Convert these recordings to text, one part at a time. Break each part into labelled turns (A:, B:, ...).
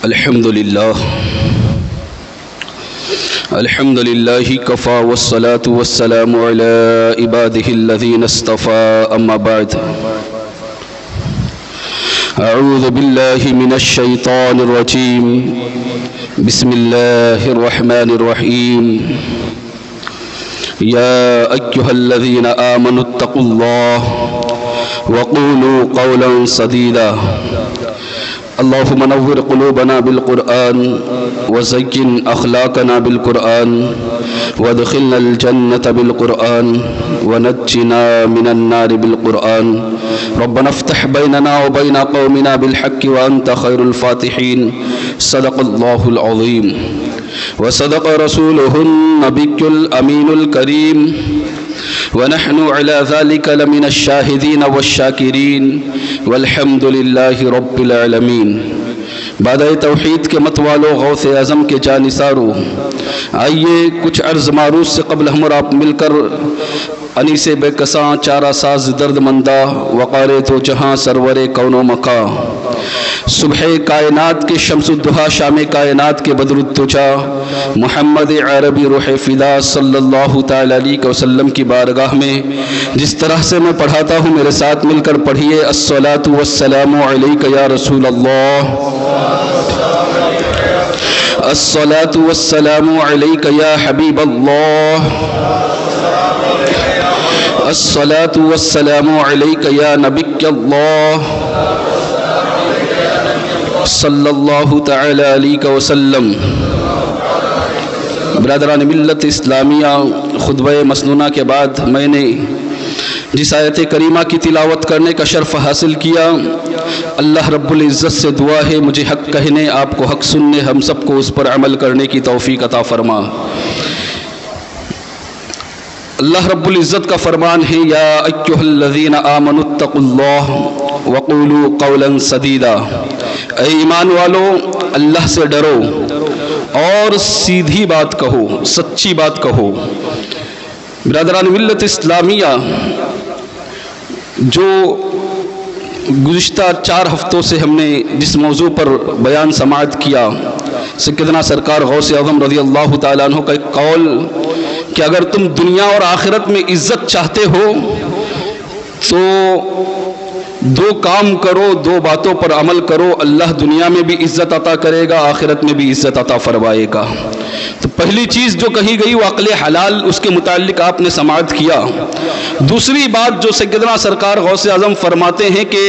A: الحمد لله كفى والصلاة والسلام على عباده الذين اصطفى أما بعد أعوذ بالله من الشيطان الرجيم بسم الله الرحمن الرحيم يا أيها الذين آمنوا اتقوا الله وقولوا قولا سديدا اللهم نور قلوبنا بالقرآن وزين أخلاقنا بالقرآن وادخلنا الجنة بالقرآن ونجنا من النار بالقرآن ربنا افتح بيننا وبين قومنا بالحق وأنت خير الفاتحين صدق الله العظيم وصدق رسوله النبي الأمين الكريم ونحن على ذلك لمن الشاهدين والشاكرين والحمد لله رب العالمین۔ بعد توحید کے متوالو غوث اعظم کے جانثارو، آئیے کچھ عرض معروض سے قبل ہم اور آپ مل کر انیس بے کساں چارہ ساز درد مندہ وقار تو جہاں سرور کون و مکاں، صبح کائنات کے شمس الدہا شام کائنات کے بدر الدجا محمد عربی روح فدا صلی اللہ تعالی علیہ وسلم کی بارگاہ میں جس طرح سے میں پڑھاتا ہوں میرے ساتھ مل کر پڑھیے الصلاۃ والسلام علیک یا رسول اللہ، الصلاۃ والسلام علیک یا حبیب اللہ، الصلاۃ والسلام علیک یا نبی اللہ صلی اللہ تعالی علیہ وسلم۔ برادران ملت اسلامیہ، خطبہ مسنونہ کے بعد میں نے جس آیت کریمہ کی تلاوت کرنے کا شرف حاصل کیا، اللہ رب العزت سے دعا ہے مجھے حق کہنے، آپ کو حق سننے، ہم سب کو اس پر عمل کرنے کی توفیق عطا فرما۔ اللہ رب العزت کا فرمان ہے یا ایھا الذین آمنوا اتقوا اللہ وقولوا قولا سدیدا، اے ایمان والو اللہ سے ڈرو اور سیدھی بات کہو، سچی بات کہو۔ برادران ملت اسلامیہ، جو گزشتہ 4 ہفتوں سے ہم نے جس موضوع پر بیان سماعت کیا، سیدنا سرکار غوث اعظم رضی اللہ تعالیٰ عنہ کا ایک قول کہ اگر تم دنیا اور آخرت میں عزت چاہتے ہو تو 2 کام کرو، 2 باتوں پر عمل کرو، اللہ دنیا میں بھی عزت عطا کرے گا، آخرت میں بھی عزت عطا فرمائے گا۔ تو پہلی چیز جو کہی گئی وہ عقل حلال، اس کے متعلق آپ نے سماعت کیا۔ دوسری بات جو سیدنا سرکار غوث اعظم فرماتے ہیں کہ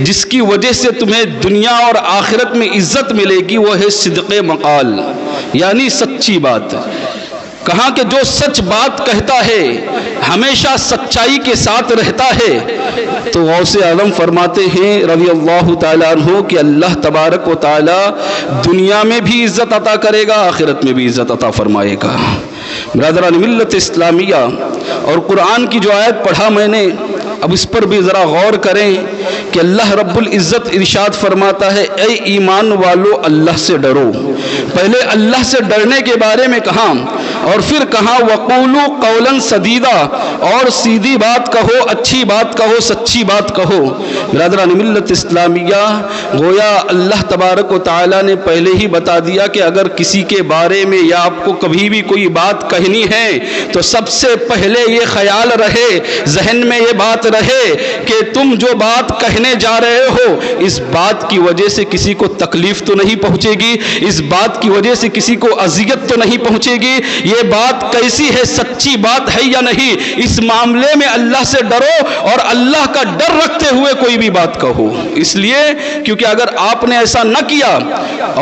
A: جس کی وجہ سے تمہیں دنیا اور آخرت میں عزت ملے گی وہ ہے صدق مقال، یعنی سچی بات۔ کہاں کہ جو سچ بات کہتا ہے ہمیشہ سچائی کے ساتھ رہتا ہے، تو غوث اعظم فرماتے ہیں رضی اللہ تعالیٰ عنہ کہ اللہ تبارک و تعالی دنیا میں بھی عزت عطا کرے گا، آخرت میں بھی عزت عطا فرمائے گا۔ برادران ملت اسلامیہ، اور قرآن کی جو آیت پڑھا میں نے، اب اس پر بھی ذرا غور کریں کہ اللہ رب العزت ارشاد فرماتا ہے اے ایمان والو اللہ سے ڈرو۔ پہلے اللہ سے ڈرنے کے بارے میں کہا اور پھر کہا وقولوا قولا سدیدا، اور سیدھی بات کہو، اچھی بات کہو، سچی بات کہو۔ برادران ملت اسلامیہ، گویا اللہ تبارک و تعالی نے پہلے ہی بتا دیا کہ اگر کسی کے بارے میں یا آپ کو کبھی بھی کوئی بات کہنی ہے تو سب سے پہلے یہ خیال رہے، ذہن میں یہ بات رہے کہ تم جو بات کہنے جا رہے ہو اس بات کی وجہ سے کسی کو تکلیف تو نہیں پہنچے گی، اس بات کی وجہ سے کسی کو اذیت تو نہیں پہنچے گی، یہ بات کیسی ہے، سچی بات ہے یا نہیں، اس معاملے میں اللہ سے ڈرو اور اللہ کا ڈر رکھتے ہوئے کوئی بھی بات کہو۔ اس لیے کیونکہ اگر آپ نے ایسا نہ کیا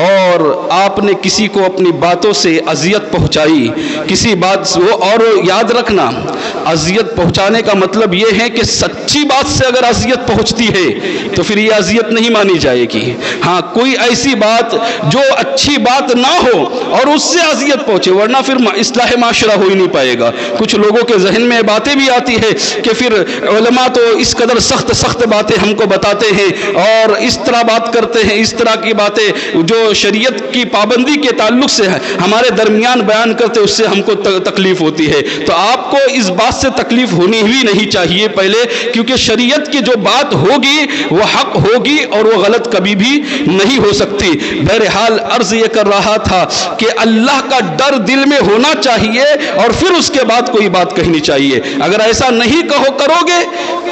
A: اور آپ نے کسی کو اپنی باتوں سے اذیت پہنچائی، کسی بات وہ، اور یاد رکھنا اذیت پہنچانے کا مطلب یہ ہے کہ سچی بات سے اگر اذیت پہنچتی ہے تو پھر یہ اذیت نہیں مانی جائے گی۔ ہاں، کوئی ایسی بات جو اچھی بات نہ ہو اور اس سے اذیت پہنچے، ورنہ پھر اصلاح معاشرہ ہو ہی نہیں پائے گا۔ کچھ لوگوں کے ذہن میں باتیں بھی آتی ہے کہ پھر علماء تو اس قدر سخت باتیں ہم کو بتاتے ہیں اور اس طرح بات کرتے ہیں، اس طرح کی باتیں جو شریعت کی پابندی کے تعلق سے ہمارے درمیان بیان کرتے، اس سے ہم کو تکلیف ہوتی ہے۔ تو آپ کو اس بات سے تکلیف ہونی ہی نہیں چاہیے۔ پہلے کیونکہ شریعت کی جو بات ہوگی وہ حق ہوگی اور وہ غلط کبھی بھی نہیں ہو سکتی۔ بہرحال عرض یہ کر رہا تھا کہ اللہ کا ڈر دل میں ہونا چاہیے اور پھر اس کے بعد کوئی بات کہنی چاہیے۔ اگر ایسا نہیں کرو گے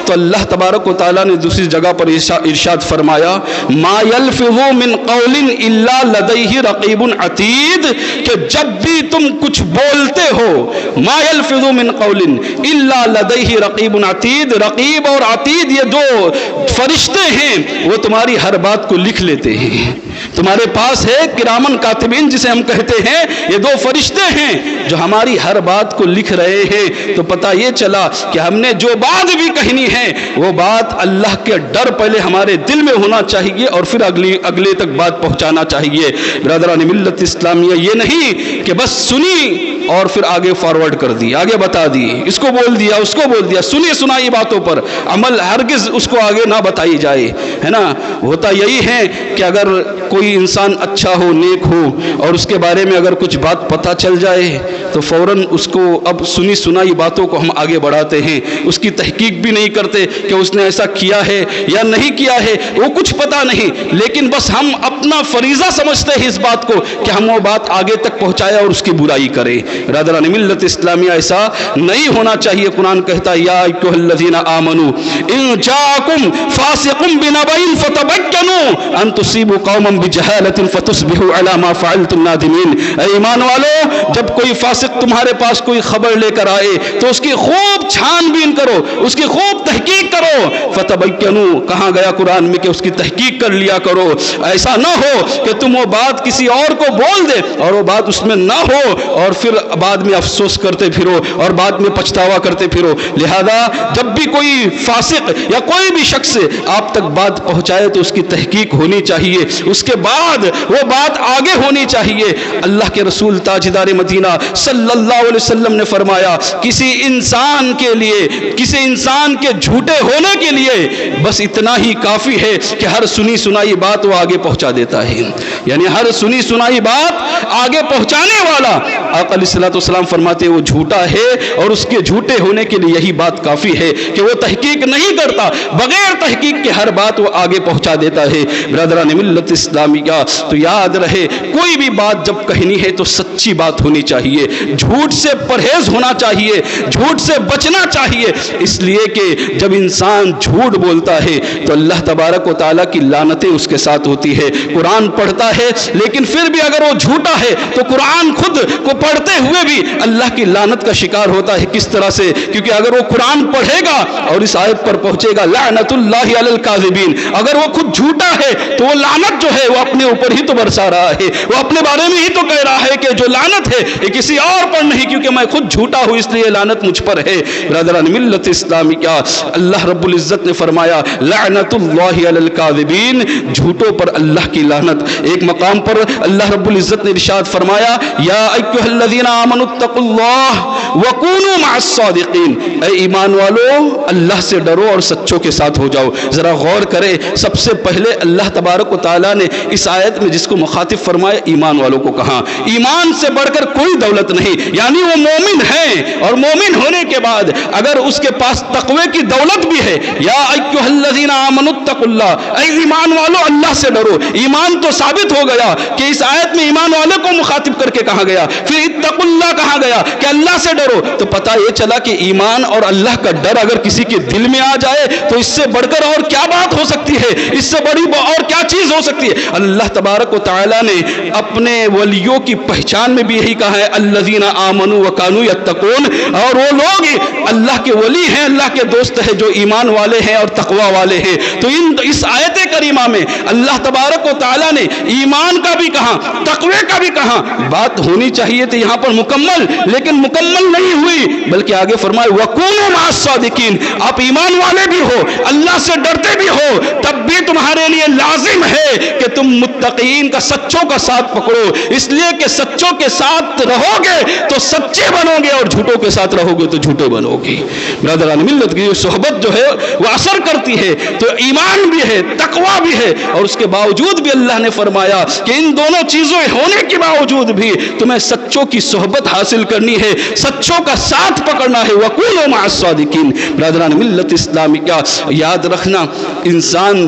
A: تو اللہ تبارک و تعالیٰ نے دوسری جگہ پر ارشاد فرمایا ما یلفظ من قول الا لدیہ رقیب عتید، کہ جب بھی تم کچھ بولتے ہو ما یلفظ من قول الا لدیہ رقیب عتید، رقیب اور عتید یہ دو فرشتے ہیں وہ تمہاری ہر بات کو لکھ لیتے ہیں۔ تمہارے پاس ہے کرامن کاتبین جسے ہم کہتے ہیں، یہ دو فرشتے ہیں جو ہماری ہر بات کو لکھ رہے ہیں۔ تو پتہ یہ چلا کہ ہم نے جو بات بھی کہنی ہے وہ بات اللہ کے ڈر پہلے ہمارے دل میں ہونا چاہیے اور پھر اگلے تک بات پہنچانا چاہیے۔ برادران ملت اسلامیہ، یہ نہیں کہ بس سنی اور پھر آگے فارورڈ کر دی، آگے بتا دی، اس کو بول دیا اس کو بول دیا، سنی سنائی باتوں پر عمل ہرگز اس کو آگے نہ بتائی جائے، ہے نا۔ ہوتا یہی ہے کہ اگر کوئی انسان اچھا ہو، نیک ہو، اور اس کے بارے میں اگر کچھ بات پتہ چل جائے تو فوراً اس کو اب سنی سنائی باتوں کو ہم آگے بڑھاتے ہیں، اس کی تحقیق بھی نہیں کرتے کہ اس نے ایسا کیا ہے یا نہیں کیا ہے، وہ کچھ پتہ نہیں، لیکن بس ہم اپنا فریضہ سمجھتے ہیں اس بات کو کہ ہم وہ بات آگے تک پہنچائے اور اس کی برائی کریں۔ برادران ملت اسلامیہ، ایسا نہیں ہونا چاہیے۔ قرآن کہتا ہے یا ایھا الذین آمنوا ان جاءکم فاسق بنبأ فتبینوا ان تصیبوا قوما بجہالۃ فتصبحوا علی ما فعلتم نادمین۔ اے ایمان والو، جب کوئی فاسق تمہارے پاس کوئی خبر لے کر آئے تو اس کی خوب چھان بین کرو، اس کی خوب تحقیق کرو۔ فتبینوا کہاں گیا قرآن میں کہ اس کی تحقیق کر لیا کرو۔ ایسا نہ ہو کہ تم وہ بات کسی اور کو بول دے اور وہ بات اس میں نہ ہو اور پھر بعد میں افسوس کرتے پھرو اور بعد میں پچھتاوا کرتے پھرو۔ لہذا جب بھی کوئی فاسق یا کوئی بھی شخص آپ تک بات پہنچائے تو اس کی تحقیق ہونی چاہیے، اس کے بعد وہ بات آگے ہونی چاہیے۔ اللہ کے رسول تاجدار مدینہ صلی اللہ علیہ وسلم نے فرمایا کسی انسان کے لیے، کسی انسان کے جھوٹے ہونے کے لیے بس اتنا ہی کافی ہے کہ ہر سنی سنائی بات وہ آگے پہنچا دیتا ہے، یعنی ہر سنی سنائی بات آگے پہنچانے والا آقا علیہ الصلوۃ والسلام فرماتے ہیں وہ جھوٹا ہے، اور اس کے جھوٹے ہونے کے لیے یہی بات کافی ہے کہ وہ تحقیق نہیں کرتا، بغیر تحقیق کے ہر بات وہ آگے پہنچا دیتا ہے۔ برادران ملت اسلامیہ، تو یاد رہے کوئی بھی بات جب کہنی ہے تو سچی بات ہونی چاہیے، جھوٹ سے پرہیز ہونا چاہیے، جھوٹ سے بچنا چاہیے، اس لیے کہ جب انسان جھوٹ بولتا ہے تو اللہ تبارک و تعالیٰ کی لعنتیں اس کے ساتھ ہوتی ہے۔ قرآن پڑھتا ہے لیکن پھر بھی اگر وہ جھوٹا ہے تو قرآن خود کو پڑھتے ہوئے بھی اللہ کی لعنت کا شکار ہوتا ہے۔ کس طرح سے؟ کیونکہ اگر وہ قرآن پڑھے گا اور اس آیت پر پہنچے گا لعنت اللہ علی الکاذبین، اگر وہ خود جھوٹا ہے تو وہ لعنت جو ہے وہ اپنے اوپر ہی تو برسا رہا ہے، وہ اپنے بارے میں ہی تو کہہ رہا ہے کہ جو لعنت ہے یہ کسی اور پر نہیں، کیونکہ میں خود جھوٹا ہوں اس لیے لعنت مجھ پر ہے۔ برادران ملت اسلامیہ، اللہ رب العزت نے فرمایا لعنت اللہ علی الکاذبین، جھوٹوں پر اللہ کی لعنت۔ ایک مقام پر اللہ رب العزت نے ارشاد فرمایا یا ایھا الذین آمنوا اتقوا اللہ وکونوا مع الصادقین، اے ایمان والو اللہ سے ڈرو اور سچوں کے ساتھ ہو جاؤ۔ ذرا غور کرے، سب سے پہلے اللہ تبارک و تعالیٰ نے اس آیت میں جس کو مخاطب فرمایا ایمان والوں کو کہا۔ ایمان سے بڑھ کر کوئی دولت نہیں، یعنی وہ مومن ہے، اور مومن ہونے کے بعد اگر اس کے پاس تقوی کی دولت بھی ہے، یا ایھا الذین آمنوا اتقوا اللہ، اے ایمان والو اللہ سے ڈرو۔ ایمان تو ثابت ہو گیا کہ اس آیت میں ایمان والوں کو مخاطب کر کے کہا گیا، پھر اتقوا اللہ کہا گیا کہ اللہ سے ڈرو، تو پتہ یہ چلا کہ ایمان اور اللہ کا ڈر اگر کسی کے دل میں آ جائے تو اس سے بڑھ کر اور کیا بات ہو سکتی ہے، اس سے بڑی اور کیا چیز ہو سکتی ہے۔ اللہ تبارک و تعالیٰ نے اپنے ولیوں کی پہچان میں بھی یہی کہا ہے الذین آمنوا وکانوا یتقون، اور وہ لوگ اللہ کے ولی ہیں، اللہ کے دوست ہیں جو ایمان والے ہیں اور تقوی والے ہیں۔ تو اس آیت کریمہ میں اللہ تبارک و تعالیٰ نے ایمان کا بھی کہا، تقوی کا بھی کہا۔ بات ہونی چاہیے تھی یہاں پر مکمل، لیکن مکمل نہیں ہوئی، بلکہ آگے فرمائے وَكُونُوا مَعَ الصَّادِقِينَ، آپ ایمان والے بھی ہو، اللہ سے ڈرتے بھی ہو، تب بھی تمہارے لیے لازم ہے کہ تم متقین کا، سچوں کا ساتھ پکڑو، اس لیے کہ سچوں کے ساتھ رہو گے تو سچے بنو گے اور جھوٹوں کے ساتھ رہو گے تو جھوٹے بنو گے۔ برادران ملت کی صحبت جو ہے وہ اثر کرتی ہے، تو ایمان ایمان بھی ہے، تقوی بھی ہے، اور اس کے باوجود بھی اللہ نے فرمایا کہ ان دونوں چیزوں ہونے کے باوجود بھی تمہیں سچوں کی صحبت حاصل کرنی ہے، سچوں کا ساتھ پکڑنا ہے، وَقُولُوا مَعَ الصَّادِقِينَ۔ برادران ملت اسلامی کا یاد رکھنا، انسان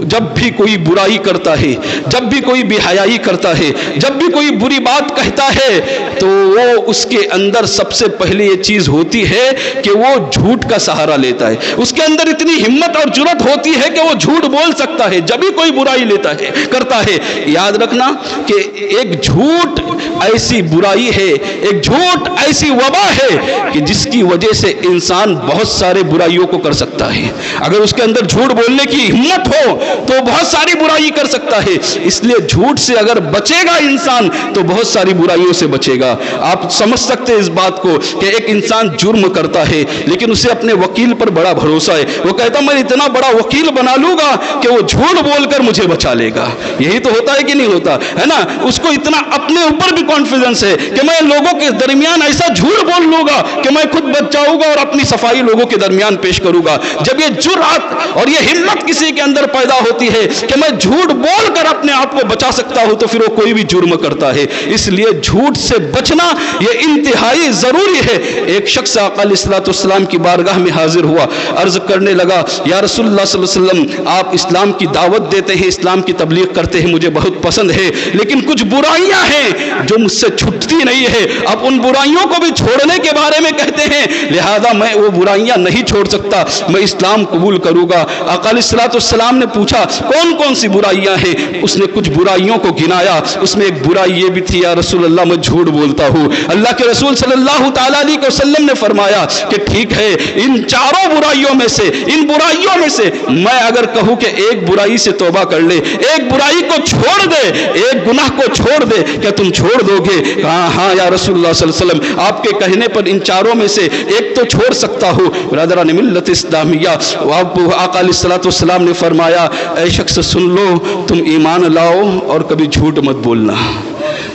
A: جب بھی کوئی برائی کرتا ہے، جب بھی کوئی بے حیائی کرتا ہے، جب بھی کوئی بری بات کہتا ہے، تو وہ اس کے اندر سب سے پہلے یہ چیز ہوتی ہے کہ وہ جھوٹ کا سہارا لیتا ہے۔ اس کے اندر اتنی ہمت اور جرأت ہوتی ہے کہ وہ جھوٹ بول سکتا ہے جب بھی کوئی برائی لیتا ہے، کرتا ہے۔ یاد رکھنا کہ ایک جھوٹ ایسی برائی ہے، ایک جھوٹ ایسی وبا ہے کہ جس کی وجہ سے انسان بہت سارے برائیوں کو کر سکتا ہے۔ اگر اس کے اندر جھوٹ بولنے کی ہمت ہو تو بہت ساری برائی کر سکتا ہے۔ اس لیے جھوٹ سے اگر بچے گا انسان تو بہت ساری برائیوں سے بچے گا۔ آپ سمجھ سکتے ہیں اس بات کو کہ ایک انسان جرم کرتا ہے لیکن اسے اپنے وکیل پر بڑا بھروسہ ہے، وہ کہتا میں اتنا بڑا وکیل بنا لوں گا کہ وہ جھوٹ بول کر مجھے بچا لے گا۔ یہی تو ہوتا ہے کہ نہیں ہوتا ہے نا؟ اس کو اتنا اپنے اوپر بھی کانفیڈنس ہے کہ میں لوگوں کے درمیان ایسا جھوٹ بول لوں گا کہ میں خود بچ جاؤں گا اور اپنی صفائی لوگوں کے درمیان پیش کروں گا۔ جب یہ جرأت اور یہ ہمت کسی کے اندر پیدا ہوتی ہے کہ میں جھوٹ بول کر اپنے آپ کو بچا سکتا ہوں تو پھر وہ کوئی بھی جرم کرتا ہے۔ اس لیے جھوٹ سے بچنا یہ انتہائی ضروری ہے۔ ایک شخص آقا علیہ الصلوۃ والسلام کی بارگاہ میں حاضر ہوا، عرض کرنے لگا یا رسول اللہ صلی اللہ علیہ وسلم آپ اسلام کی دعوت دیتے ہیں، اسلام کی تبلیغ کرتے ہیں، مجھے بہت پسند ہے، لیکن کچھ برائیاں ہیں جو مجھ سے چھٹتی نہیں ہے۔ اب ان برائیوں کو بھی چھوڑنے کے بارے میں کہتے ہیں، لہذا میں وہ برائیاں نہیں چھوڑ سکتا، میں اسلام قبول کروں گا۔ آقا علیہ الصلوۃ والسلام نے پوچھا کون کون سی برائیاں ہیں؟ اس نے کچھ برائیوں کو گنایا، اس میں ایک برائی یہ بھی تھی یا رسول اللہ میں جھوٹ بولتا ہوں۔ اللہ کے رسول صلی اللہ تعالیٰ علیہ وسلم نے فرمایا کہ ٹھیک ہے، ان چاروں برائیوں میں سے، ان برائیوں میں سے میں اگر کہوں کہ ایک برائی سے توبہ کر لے، ایک برائی کو چھوڑ دے، ایک گناہ کو چھوڑ دے، کیا تم چھوڑ دو گے؟ کہا ہاں یا رسول اللہ صلی اللہ علیہ وسلم، آپ کے کہنے پر ان چاروں میں سے ایک تو چھوڑ سکتا ہوں۔ برادران ملت اسلامیہ، آقا علیہ الصلوۃ والسلام نے فرمایا اے شخص سن لو، تم ایمان لاؤ اور کبھی جھوٹ مت بولنا،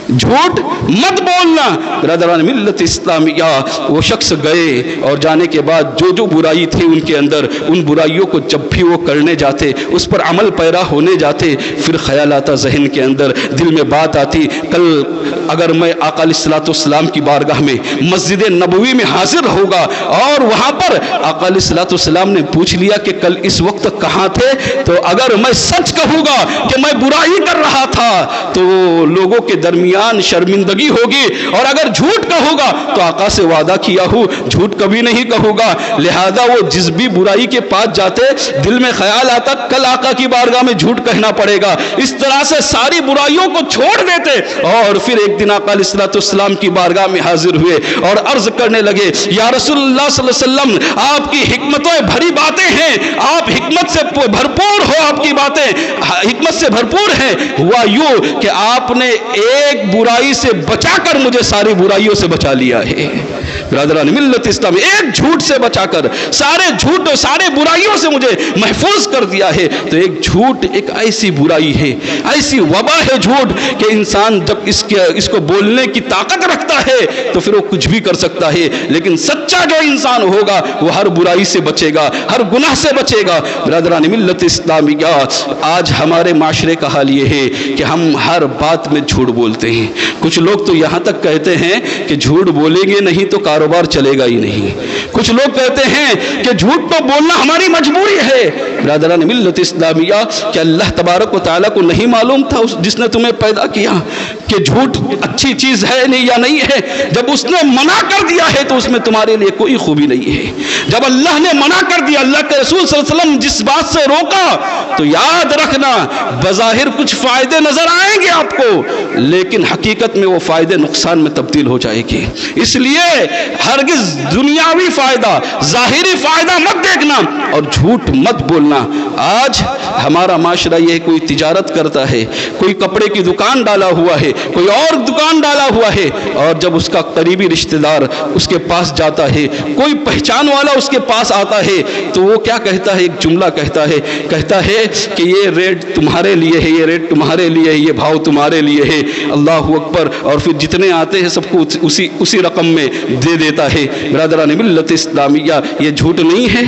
A: جھوٹ مت بولنا۔ برادران ملت اسلامیہ، وہ شخص گئے اور جانے کے بعد جو جو برائی تھی ان کے اندر، ان برائیوں کو جب بھی وہ کرنے جاتے، اس پر عمل پیرا ہونے جاتے، پھر خیال آتا ذہن کے اندر، دل میں بات آتی کل اگر میں آقا علیہ الصلوۃ والسلام کی بارگاہ میں مسجد نبوی میں حاضر ہوگا اور وہاں پر آقا علیہ الصلوۃ والسلام نے پوچھ لیا کہ کل اس وقت کہاں تھے، تو اگر میں سچ کہوں گا کہ میں برائی کر رہا تھا تو لوگوں کے درمیان شرمندگی ہوگی، اور اگر جھوٹ کہوں گا تو آقا سے وعدہ کیا ہوں جھوٹ کبھی نہیں کہوں گا۔ لہذا وہ جس بھی برائی کے پاس جاتے دل میں خیال آتا کل آقا کی بارگاہ میں جھوٹ کہنا پڑے گا، اس طرح سے ساری برائیوں کو چھوڑ دیتے، اور پھر ایک دن آقا علیہ الصلوۃ والسلام کی بارگاہ میں حاضر ہوئے اور عرض کرنے لگے یا رسول اللہ صلی اللہ علیہ وسلم آپ کی حکمتیں بھری باتیں ہیں، آپ حکمت سے بھرپور ہو، آپ کی باتیں حکمت سے بھرپور ہیں۔ ہوا یوں کہ آپ نے ایک برائی سے بچا کر مجھے ساری برائیوں سے بچا لیا ہے۔ برادران ملت اسلامی، ایک جھوٹ سے بچا کر سارے جھوٹ سارے برائیوں سے مجھے محفوظ کر دیا ہے۔ تو ایک جھوٹ ایک ایسی برائی ہے، ایسی وبا ہے جھوٹ کہ انسان جب اس کو بولنے کی طاقت رکھتا ہے تو پھر وہ کچھ بھی کر سکتا ہے، لیکن سچا جو انسان ہوگا وہ ہر برائی سے بچے گا، ہر گناہ سے بچے گا۔ برادران ملت اسلامیہ، آج ہمارے معاشرے کا حال یہ ہے کہ ہم ہر بات میں جھوٹ بولتے ہیں۔ کچھ لوگ تو یہاں تک کہتے ہیں کہ جھوٹ بولیں گے نہیں تو کاروبار چلے گا ہی نہیں۔ کچھ لوگ کہتے ہیں کہ جھوٹ تو بولنا ہماری مجبوری ہے۔ برادران ملت اسلامیہ، کہ اللہ تبارک و تعالیٰ کو نہیں معلوم تھا جس نے تمہیں پیدا کیا کہ جھوٹ اچھی چیز ہے نہیں یا نہیں ہے؟ جب اس نے منع کر دیا ہے تو اس میں تمہارے لیے کوئی خوبی نہیں ہے۔ جب اللہ نے منع کر دیا، اللہ کے رسول صلی اللہ علیہ وسلم جس بات سے روکا، تو یاد رکھنا بظاہر کچھ فائدے نظر آئیں گے آپ کو، لیکن حقیقت میں وہ فائدے نقصان میں تبدیل ہو جائے گی۔ اس لیے ہرگز دنیاوی فائدہ، ظاہری فائدہ مت دیکھنا اور جھوٹ مت بولنا۔ آج ہمارا معاشرہ یہ کوئی تجارت کرتا ہے، کوئی کپڑے کی دکان ڈالا ہوا ہے، کوئی اور دکان ڈالا ہوا ہے، اور جب اس کا قریبی رشتہ دار اس کے پاس جاتا ہے، کوئی پہچان والا اس کے پاس آتا ہے، تو وہ کیا کہتا ہے؟ ایک جملہ کہتا ہے کہ یہ ریٹ تمہارے لیے ہے، یہ ریٹ تمہارے لیے ہے، یہ بھاؤ تمہارے لیے ہے، اللہ اکبر، اور پھر جتنے آتے ہیں سب کو اسی رقم میں دے دیتا ہے۔ برادران ملت اسلامیہ، یہ جھوٹ نہیں ہے؟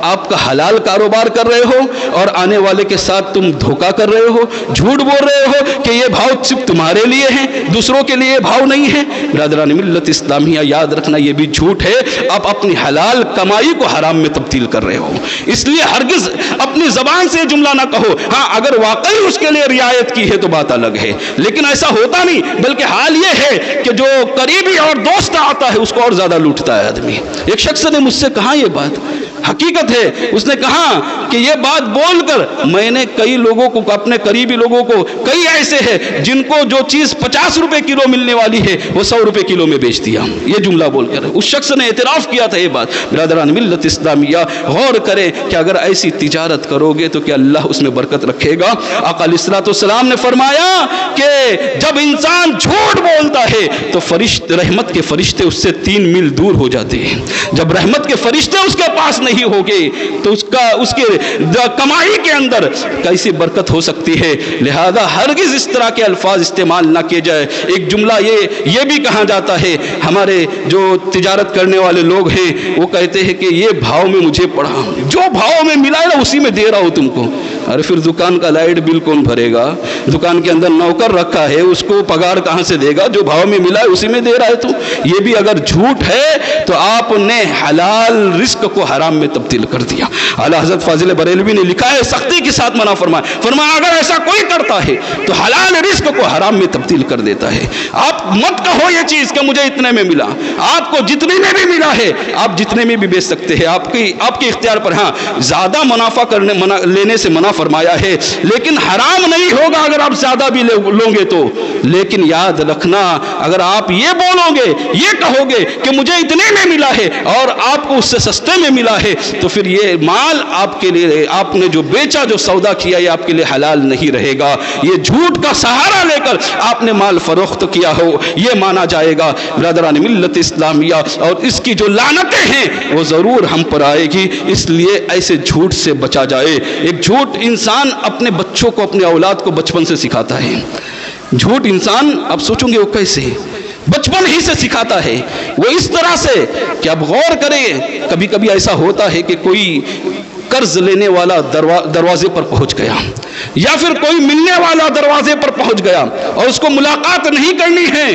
A: آپ کا حلال کاروبار کر رہے ہو اور آنے والے کے ساتھ تم دھوکہ کر رہے ہو, جھوٹ بول رہے ہو کہ یہ بھاؤ صرف تمہارے لیے ہیں, دوسروں کے لیے بھاؤ نہیں ہے. برادران ملت اسلامیہ, یاد رکھنا یہ بھی جھوٹ ہے. آپ اپنی حلال کمائی کو حرام میں تبدیل کر رہے ہو. اس لیے ہرگز اپنی زبان سے جملہ نہ کہو. ہاں اگر واقعی اس کے لیے رعایت کی ہے تو بات الگ ہے, لیکن ایسا ہوتا نہیں, بلکہ حال یہ ہے کہ جو قریبی اور دوست آتا ہے اس کو اور زیادہ لوٹتا ہے آدمی. ایک شخص نے مجھ سے کہا, یہ بات حقیقت ہے, اس نے کہا کہ یہ بات بول کر میں نے کئی لوگوں کو, اپنے قریبی لوگوں کو, کئی ایسے ہیں جن کو جو چیز 50 روپے کلو ملنے والی ہے وہ 100 روپے کلو میں بیچ دیا. یہ جملہ بول کر اس شخص نے اعتراف کیا تھا یہ بات. برادران ملت اسلامیہ, غور کریں کہ اگر ایسی تجارت کرو گے تو کیا اللہ اس میں برکت رکھے گا. آقا علیہ الصلوۃ والسلام نے فرمایا کہ جب انسان جھوٹ بولتا ہے تو رحمت کے فرشتے اس سے 3 میل دور ہو جاتے ہیں. جب رحمت کے فرشتے اس کے پاس نہیں ہوگے تو اس کے کمائی کے اندر کیسی برکت ہو سکتی ہے. لہذا ہرگز اس طرح کے الفاظ استعمال نہ کیے جائے. ایک جملہ یہ بھی کہا جاتا ہے, ہمارے جو تجارت کرنے والے لوگ ہیں وہ کہتے ہیں کہ یہ بھاؤ میں مجھے پڑا, جو بھاؤ میں ملا ہے نا اسی میں دے رہا ہوں تم کو. ارے پھر دکان کا لائٹ بل کون بھرے گا؟ دکان کے اندر نوکر رکھا ہے, اس کو پگار کہاں سے دے گا؟ جو بھاؤ میں ملا ہے اسی میں دے رہا ہے تو. یہ بھی اگر جھوٹ ہے تو آپ نے حلال رزق کو حرام میں تبدیل کر دیا. اعلیٰ حضرت فاضل بریلوی نے لکھا ہے, سختی کے ساتھ منع فرمایا اگر ایسا کوئی کرتا ہے تو حلال رزق کو حرام میں تبدیل کر دیتا ہے. آپ مت کہو یہ چیز کہ مجھے اتنے میں ملا. آپ کو جتنے میں بھی ملا ہے آپ جتنے میں بھی بیچ سکتے ہیں, آپ کے اختیار پر. ہاں زیادہ منافع لینے سے منع فرمایا ہے, لیکن حرام نہیں ہوگا اگر آپ زیادہ بھی لو گے تو. لیکن یاد رکھنا, اگر آپ یہ بولو گے, یہ کہو گے کہ مجھے اتنے میں ملا ہے اور آپ کو اس سے سستے میں ملا ہے, تو پھر یہ مال آپ کے لیے, آپ نے جو بیچا, جو سودا کیا, یہ آپ کے لیے حلال نہیں رہے گا. یہ جھوٹ کا سہارا لے کر آپ نے مال فروخت کیا ہو یہ مانا جائے گا. برادران ملت اسلامیہ, اور اس کی جو لعنتیں ہیں وہ ضرور ہم پر آئے گی. اس لیے ایسے جھوٹ سے بچا جائے. ایک جھوٹ انسان اپنے بچوں کو, اپنے اولاد کو بچپن سے سکھاتا ہے. جھوٹ انسان, اب سوچوں گے وہ کیسے, بچپن ہی سے سکھاتا ہے. وہ اس طرح سے کہ اب غور کریں, کبھی کبھی ایسا ہوتا ہے کہ کوئی قرض لینے والا دروازے پر پہنچ گیا, یا پھر کوئی ملنے والا دروازے پر پہنچ گیا اور اس کو ملاقات نہیں کرنی ہے,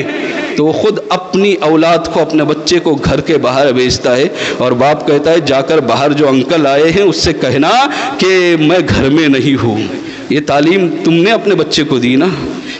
A: تو وہ خود اپنی اولاد کو, اپنے بچے کو گھر کے باہر بھیجتا ہے اور باپ کہتا ہے جا کر باہر جو انکل آئے ہیں اس سے کہنا کہ میں گھر میں نہیں ہوں. یہ تعلیم تم نے اپنے بچے کو دی نا.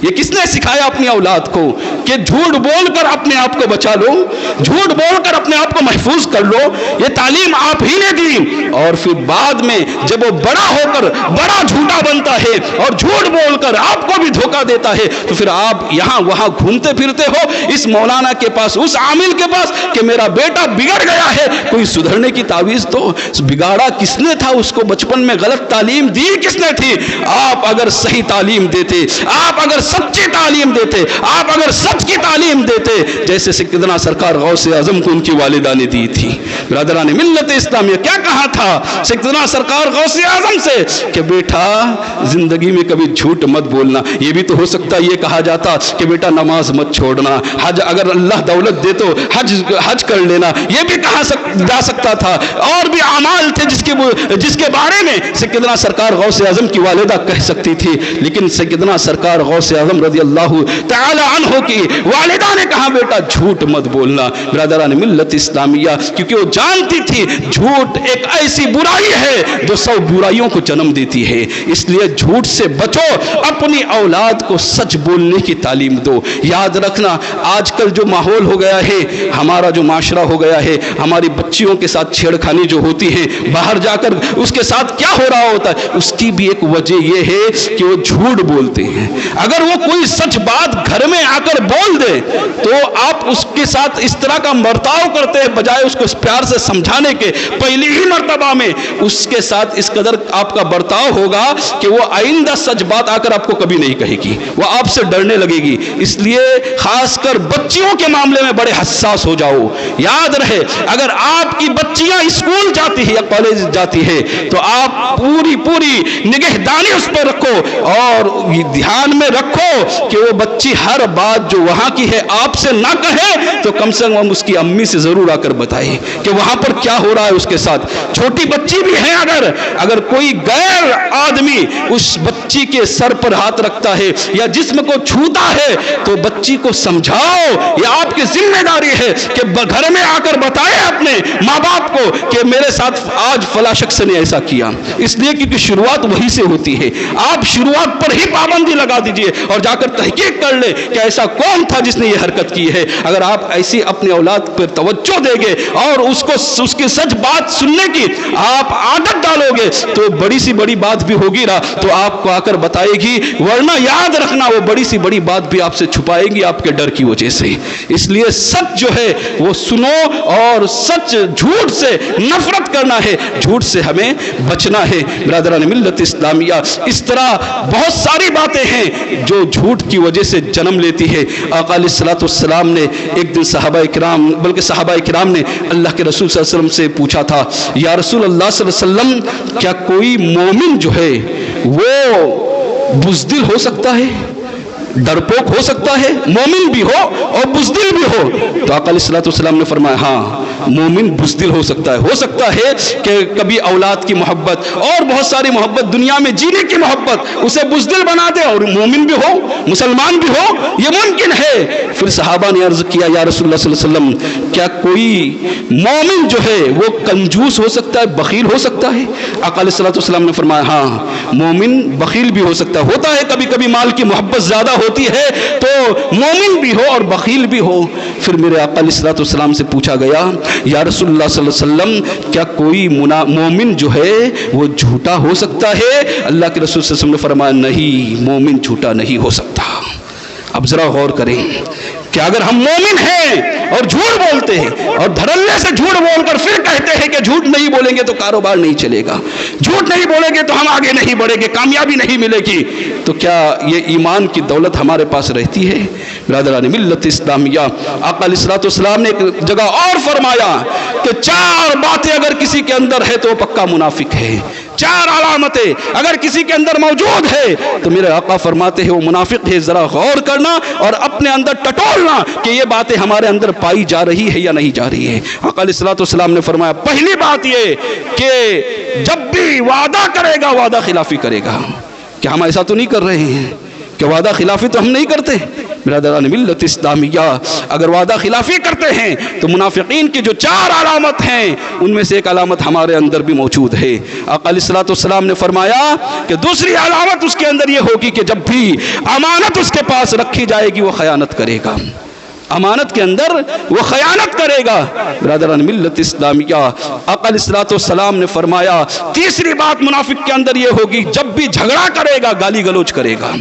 A: یہ کس نے سکھایا اپنی اولاد کو کہ جھوٹ بول کر اپنے آپ کو بچا لو, جھوٹ بول کر اپنے آپ کو محفوظ کر لو. یہ تعلیم آپ ہی نے دی. اور پھر بعد میں جب وہ بڑا ہو کر بڑا جھوٹا بنتا ہے اور جھوٹ بول کر آپ کو بھی دھوکہ دیتا ہے, تو پھر آپ یہاں وہاں گھومتے پھرتے ہو اس مولانا کے پاس, اس عامل کے پاس کہ میرا بیٹا بگڑ گیا ہے, کوئی سدھرنے کی تعویذ دو. بگاڑا کس نے تھا اس کو, بچپن میں غلط تعلیم دی کس نے تھی؟ آپ اگر صحیح تعلیم دیتے, آپ اگر سچی تعلیم دیتے, آپ اگر سچ کی تعلیم دیتے جیسے سیدنا سرکار غوث اعظم کو ان کی والدہ نے دی تھی. برادران ملت اسلامیہ, کیا کہا تھا سیدنا سرکار غوث اعظم سے کہ بیٹا زندگی میں کبھی جھوٹ مت بولنا. یہ بھی تو ہو سکتا یہ کہا جاتا کہ بیٹا نماز مت چھوڑنا, حج اگر اللہ دولت دے تو حج کر لینا. یہ بھی کہا جا سکتا تھا. اور بھی اعمال تھے جس کے بارے میں سیدنا سرکار غوث اعظم کی والدہ کہہ سکتی تھی, لیکن سیدنا سرکار غوث اعظم رضی اللہ تعالی عنہ کی والدہ نے کہا بیٹا جھوٹ مت بولنا. برادران ملت اسلامیہ, کیونکہ وہ جانتی تھی جھوٹ ایک ایسی برائی ہے جو 100 برائیوں کو جنم دیتی ہے. اس لیے جھوٹ سے بچو, اپنی اولاد کو سچ بولنے کی تعلیم دو. یاد رکھنا آج کل جو ماحول ہو گیا ہے, ہمارا جو معاشرہ ہو گیا ہے, ہماری بچیوں کے ساتھ چھیڑخانی جو ہوتی ہے, باہر جا کر اس کے ساتھ کیا ہو رہا ہوتا ہے, اس کی بھی ایک وجہ یہ ہے کہ وہ جھوٹ بولتے ہیں. اگر وہ کوئی سچ بات گھر میں آ کر بول دے تو آپ اس کے ساتھ اس طرح کا برتاؤ کرتے ہیں, بجائے اس کو اس پیار سے سمجھانے کے پہلی ہی مرتبہ میں اس کے ساتھ اس قدر آپ کا برتاؤ ہوگا کہ وہ آئندہ سچ بات آ کر آپ کو کبھی نہیں کہے گی, وہ آپ سے ڈرنے لگے گی. اس لیے خاص کر بچیوں کے معاملے میں بڑے حساس ہو جاؤ. یاد رہے اگر آپ کی بچیاں اسکول جاتی ہے یا کالج جاتی ہے تو آپ پوری نگہدانی اس پر رکھو اور دھیان میں رکھ رکھو کہ وہ بچی ہر بات جو وہاں کی ہے آپ سے نہ کہے تو کم سے کم اس کی امی سے ضرور آ کر بتائے کہ وہاں پر کیا ہو رہا ہے اس کے ساتھ. چھوٹی بچی بھی ہے, اگر کوئی غیر آدمی اس بچی کے سر پر ہاتھ رکھتا ہے یا جسم کو چھوتا ہے تو بچی کو سمجھاؤ. یہ آپ کی ذمہ داری ہے کہ گھر میں آ کر بتائے اپنے ماں باپ کو کہ میرے ساتھ آج فلاں شخص نے ایسا کیا. اس لیے کیونکہ شروعات وہی سے ہوتی ہے. آپ شروعات پر ہی پابندی لگا دیجئے اور جا کر تحقیق کر لیں کہ ایسا کون تھا جس نے یہ حرکت کی ہے. اگر آپ ایسی اپنے اولاد پر توجہ دیں گے اور اس کی سچ بات سننے کی آپ عادت ڈالو گے تو بڑی سی بڑی بات بھی ہوگی نا تو آپ کو آ کر بتائے گی, ورنہ یاد رکھنا وہ بڑی سی بڑی بات بھی آپ سے چھپائے گی آپ کے ڈر کی وجہ سے. اس لیے سچ جو ہے وہ سنو اور سچ جھوٹ سے نفرت کرنا ہے, جھوٹ سے ہمیں بچنا ہے. برادران ملت اسلامیہ, اس طرح بہت ساری باتیں ہیں جو جھوٹ کی وجہ سے جنم لیتی ہے. آقا علیہ الصلوۃ والسلام نے ایک دن صحابہ کرام نے اللہ کے رسول صلی اللہ علیہ وسلم سے پوچھا تھا, یا رسول اللہ صلی اللہ علیہ وسلم کیا کوئی مومن جو ہے وہ بزدل ہو سکتا ہے, ڈرپوک ہو سکتا ہے, مومن بھی ہو اور بزدل بھی ہو؟ تو آقا علیہ الصلوۃ والسلام نے فرمایا ہاں مومن بزدل ہو سکتا ہے کہ کبھی اولاد کی محبت اور بہت ساری محبت دنیا میں جینے کی محبت اسے بزدل بنا دے, اور مومن بھی ہو مسلمان بھی ہو, یہ ممکن ہے. پھر صحابہ نے عرض کیا یا رسول اللہ صلی اللہ علیہ وسلم کیا کوئی مومن جو ہے وہ کنجوس ہو سکتا ہے, بخیل ہو سکتا ہے؟ آقا علیہ الصلوۃ والسلام نے فرمایا ہاں مومن بخیل بھی ہو سکتا ہے. ہوتا ہے کبھی کبھی مال کی محبت زیادہ ہوتی ہے تو مومن بھی ہو اور بخیل بھی ہو. پھر میرے آقا علیہ الصلوۃ والسلام سے پوچھا گیا یا رسول اللہ صلی اللہ علیہ وسلم کیا کوئی مومن جو ہے وہ جھوٹا ہو سکتا ہے؟ اللہ کے رسول صلی اللہ علیہ وسلم نے فرمایا نہیں, مومن جھوٹا نہیں ہو سکتا. اب ذرا غور کریں کہ اگر ہم مومن ہیں اور جھوٹ بولتے ہیں اور دھڑلے سے جھوٹ بول کر پھر کہتے ہیں کہ جھوٹ نہیں بولیں گے تو کاروبار نہیں چلے گا, جھوٹ نہیں بولیں گے تو ہم آگے نہیں بڑھیں گے, کامیابی نہیں ملے گی, تو کیا یہ ایمان کی دولت ہمارے پاس رہتی ہے؟ برادران ملت اسلامیہ, آقا علیہ الصلوۃ والسلام نے ایک جگہ اور فرمایا کہ 4 باتیں اگر کسی کے اندر ہے تو وہ پکا منافق ہے. 4 علامتیں اگر کسی کے اندر موجود ہے تو میرے آقا فرماتے ہیں وہ منافق ہے. ذرا غور کرنا اور اپنے اندر ٹٹولنا کہ یہ باتیں ہمارے اندر پائی جا رہی ہے یا نہیں جا رہی ہے. آقا علیہ الصلوۃ والسلام نے فرمایا پہلی بات یہ کہ جب بھی وعدہ کرے گا وعدہ خلافی کرے گا. کیا ہم ایسا تو نہیں کر رہے ہیں کہ وعدہ خلافی تو ہم نہیں کرتے؟ برادران ملت اسلامیہ, اگر وعدہ خلافی کرتے ہیں تو منافقین کی جو 4 علامت ہیں ان میں سے ایک علامت ہمارے اندر بھی موجود ہے. آقا علیہ الصلوۃ والسلام نے فرمایا کہ دوسری علامت اس کے اندر یہ ہوگی کہ جب بھی امانت اس کے پاس رکھی جائے گی وہ خیانت کرے گا, امانت کے اندر وہ خیانت کرے گا. برادران ملت اسلامیہ, آقا علیہ الصلوۃ والسلام نے فرمایا تیسری بات منافق کے اندر یہ ہوگی جب بھی جھگڑا کرے گا گالی گلوچ کرے گا.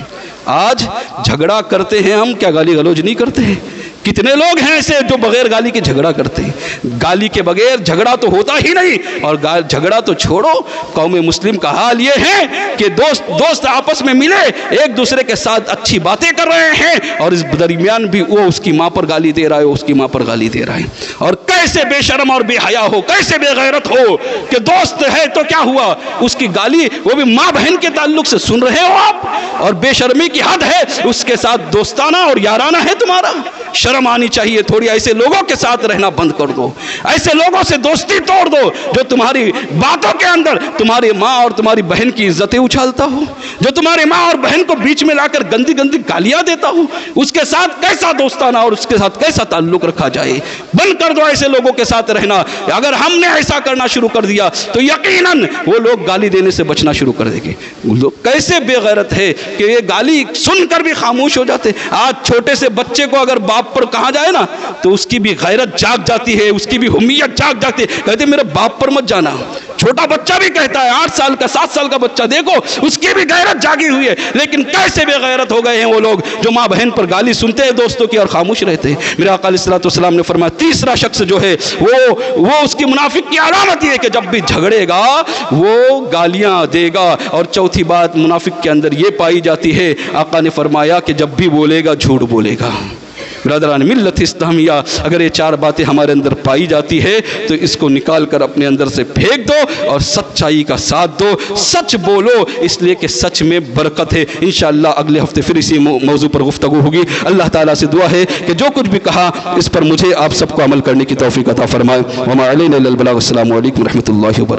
A: آج جھگڑا کرتے ہیں ہم, کیا گالی گلوچ نہیں کرتے ہیں؟ کتنے لوگ ہیں ایسے جو بغیر گالی کے جھگڑا کرتے ہیں؟ گالی کے بغیر جھگڑا تو ہوتا ہی نہیں. اور جھگڑا تو چھوڑو, قوم مسلم کا حال یہ ہے کہ دوست آپس میں ملے ایک دوسرے کے ساتھ اچھی باتیں کر رہے ہیں اور اس درمیان بھی وہ اس کی ماں پر گالی دے رہا ہے, اس کی ماں پر گالی دے رہا ہے. اور کیسے بے شرم اور بے حیا ہو, کیسے بے غیرت ہو کہ دوست ہے تو کیا ہوا, اس کی گالی وہ بھی ماں بہن کے تعلق سے سن رہے ہو آپ, اور بے شرمی کی حد ہے, اس کے ساتھ دوستانہ اور یارانہ ہے تمہارا. شرم آنی چاہیے تھوڑی. ایسے لوگوں کے ساتھ رہنا بند کر دو, ایسے لوگوں سے دوستی توڑ دو جو تمہاری باتوں کے اندر تمہاری ماں اور تمہاری بہن کی عزتیں اچھالتا ہو, جو تمہاری ماں اور بہن کو بیچ میں لا کر گندی گندی گالیاں دیتا ہو. اس کے ساتھ کیسا دوستانہ اور اس کے ساتھ کیسا تعلق رکھا جائے؟ بند کر دو ایسے لوگوں کے ساتھ رہنا. اگر ہم نے ایسا کرنا شروع کر دیا تو یقیناً وہ لوگ گالی دینے سے بچنا شروع کر دیں گے. کیسے بے غیرت ہے کہ یہ گالی سن کر بھی خاموش ہو جاتے. آج چھوٹے سے بچے کو اگر باپ پر کہا جائے نا تو اس کی بھی غیرت جاگ جاتی ہے, اس کی بھی حمیت جاگ جاتی ہے. کہتے میرے باپ پر مت جانا. چھوٹا بچہ بھی کہتا ہے, 8 سال کا 7 سال کا بچہ دیکھو اس کی بھی غیرت جاگی ہوئی ہے. لیکن کیسے بے غیرت ہو گئے ہیں وہ لوگ جو ماں بہن پر گالی سنتے ہیں دوستوں کی اور خاموش رہتے ہیں. میرے آقا علیہ الصلوۃ والسلام نے فرمایا تیسرا شخص جو ہے وہ اس کی منافق کی علامت یہ ہے کہ جب بھی جھگڑے گا وہ گالیاں دے گا. اور چوتھی بات منافق کے اندر یہ پائی جاتی ہے, آقا نے فرمایا کہ جب بھی بولے گا جھوٹ بولے گا. برادران ملت اسلامیہ، اگر یہ 4 باتیں ہمارے اندر پائی جاتی ہے تو اس کو نکال کر اپنے اندر سے پھینک دو اور سچائی کا ساتھ دو، سچ بولو، اس لیے کہ سچ میں برکت ہے۔ انشاءاللہ اگلے ہفتے پھر اسی موضوع پر گفتگو ہوگی۔ اللہ تعالیٰ سے دعا ہے کہ جو کچھ بھی کہا اس پر مجھے آپ سب کو عمل کرنے کی توفیق عطا فرمائے۔ وما علینا الا البلاغ۔ السلام علیکم ورحمۃ اللہ وبرکاتہ۔